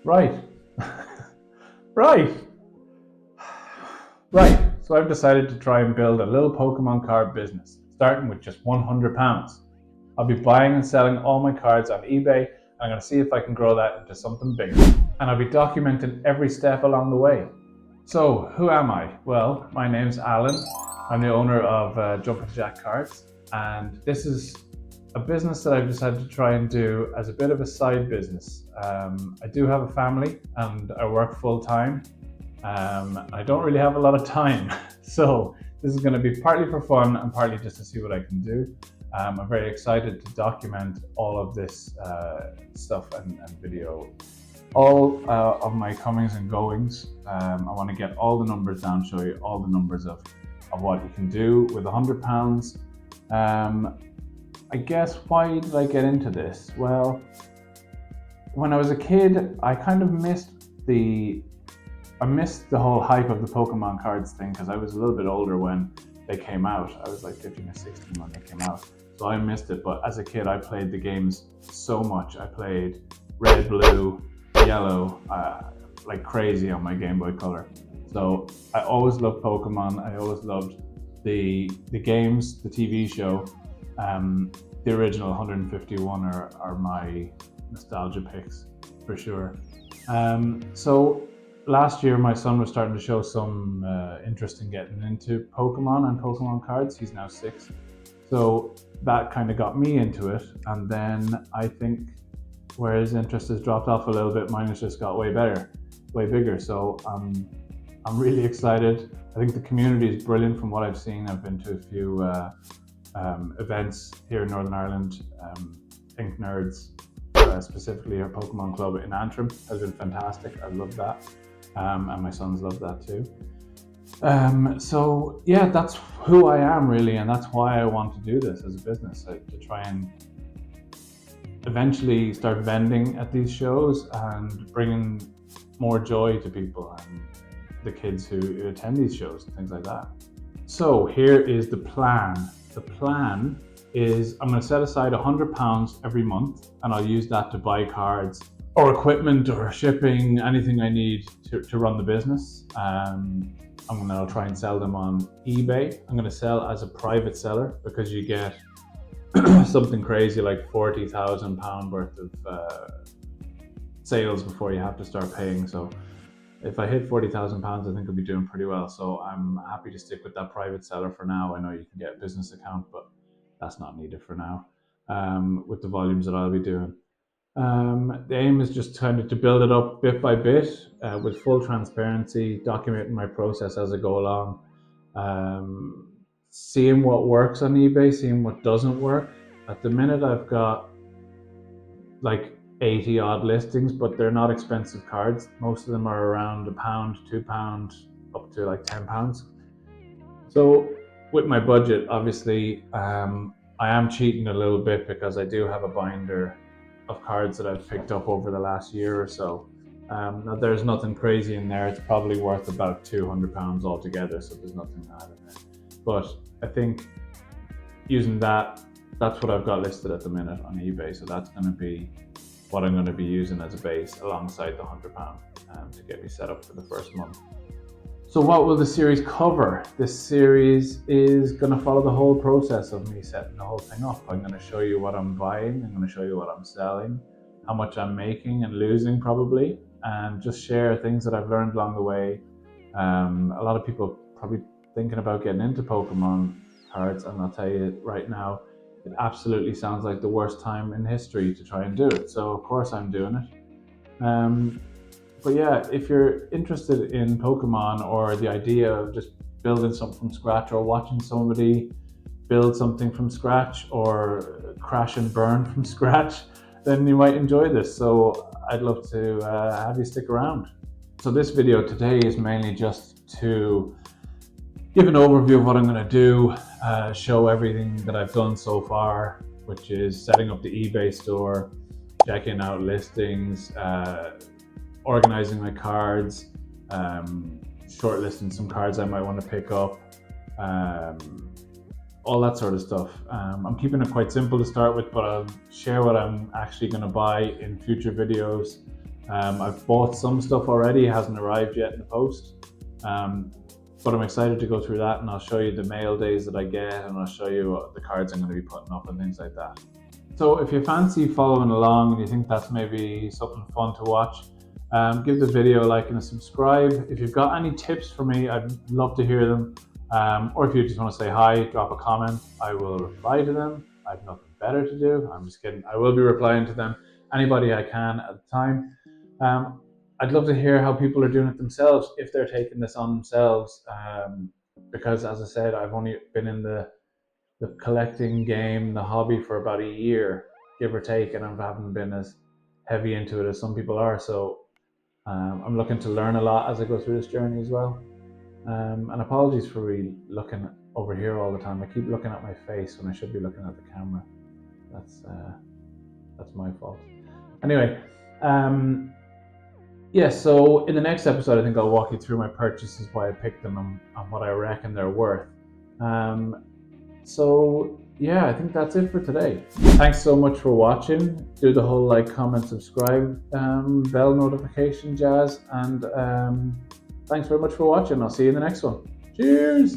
Right. Right. Right. So I've decided to try and build a little Pokemon card business, starting with just £100. I'll be buying and selling all my cards on eBay. I'm going to see if I can grow that into something bigger. And I'll be documenting every step along the way. So, who am I? Well, my name's Alan. I'm the owner of Jumpin' Jack Cards, and this is a business that I've decided to try and do as a bit of a side business. I do have a family and I work full time. I don't really have a lot of time, so this is going to be partly for fun and partly just to see what I can do. I'm very excited to document all of this stuff and video, all of my comings and goings. I want to get all the numbers down, show you all the numbers of what you can do with £100. I guess, why did I get into this? Well, when I was a kid, I kind of missed the whole hype of the Pokemon cards thing, because I was a little bit older when they came out. I was like 15 or 16 when they came out, so I missed it. But as a kid, I played the games so much. I played Red, Blue, Yellow like crazy on my Game Boy Color. So I always loved Pokemon. I always loved the games, the TV show. The original 151 are my nostalgia picks for sure. So last year, my son was starting to show some interest in getting into Pokemon and Pokemon cards. He's now 6. So that kind of got me into it. And then I think where his interest has dropped off a little bit, mine has just got way bigger. So I'm really excited. I think the community is brilliant from what I've seen. I've been to a few events here in Northern Ireland. Pink Nerds, specifically our Pokemon Club in Antrim, has been fantastic. I love that. And my sons love that too. So yeah, that's who I am really, and that's why I want to do this as a business, to try and eventually start vending at these shows and bringing more joy to people and the kids who attend these shows and things like that. So here is the plan. The plan is I'm going to set aside £100 every month, and I'll use that to buy cards or equipment or shipping, anything I need to run the business. I'm going to try and sell them on eBay. I'm going to sell as a private seller, because you get something crazy like £40,000 worth of sales before you have to start paying. So if I hit £40,000, I think I'll be doing pretty well. So I'm happy to stick with that private seller for now. I know you can get a business account, but that's not needed for now with the volumes that I'll be doing. The aim is just kind of to build it up bit by bit with full transparency, documenting my process as I go along, seeing what works on eBay, seeing what doesn't work. At the minute, I've got like 80 odd listings, but they're not expensive cards. Most of them are around £1, £2, up to like £10. So with my budget, obviously, I am cheating a little bit, because I do have a binder of cards that I've picked up over the last year or so. Now there's nothing crazy in there. It's probably worth about £200 altogether, so there's nothing bad in there. But I think using that's what I've got listed at the minute on eBay. So that's going to be what I'm going to be using as a base alongside the £100 to get me set up for the first month. So what will the series cover? This series is going to follow the whole process of me setting the whole thing up. I'm going to show you what I'm buying. I'm going to show you what I'm selling, how much I'm making and losing probably, and just share things that I've learned along the way. A lot of people probably thinking about getting into Pokemon cards, and I'll tell you right now, it absolutely sounds like the worst time in history to try and do it. So of course I'm doing it. But yeah, if you're interested in Pokemon, or the idea of just building something from scratch, or watching somebody build something from scratch, or crash and burn from scratch, then you might enjoy this. So I'd love to have you stick around. So this video today is mainly just to give an overview of what I'm going to do, show everything that I've done so far, which is setting up the eBay store, checking out listings, organizing my cards, shortlisting some cards I might want to pick up, all that sort of stuff. I'm keeping it quite simple to start with, but I'll share what I'm actually going to buy in future videos. I've bought some stuff already, it hasn't arrived yet in the post. But I'm excited to go through that, and I'll show you the mail days that I get, and I'll show you the cards I'm going to be putting up and things like that. So if you fancy following along and you think that's maybe something fun to watch, give the video a like and a subscribe. If you've got any tips for me, I'd love to hear them. Or if you just want to say hi, drop a comment. I will reply to them. I have nothing better to do. I'm just kidding. I will be replying to them, anybody I can at the time. I'd love to hear how people are doing it themselves, if they're taking this on themselves. Because as I said, I've only been in the collecting game, the hobby, for about a year, give or take, and I haven't been as heavy into it as some people are. So I'm looking to learn a lot as I go through this journey as well. And apologies for really looking over here all the time. I keep looking at my face when I should be looking at the camera. That's my fault. Anyway, yeah, so in the next episode, I think I'll walk you through my purchases, why I picked them, and what I reckon they're worth. So yeah, I think that's it for today. Thanks so much for watching. Do the whole like, comment, subscribe, bell notification jazz, and thanks very much for watching. I'll see you in the next one. Cheers!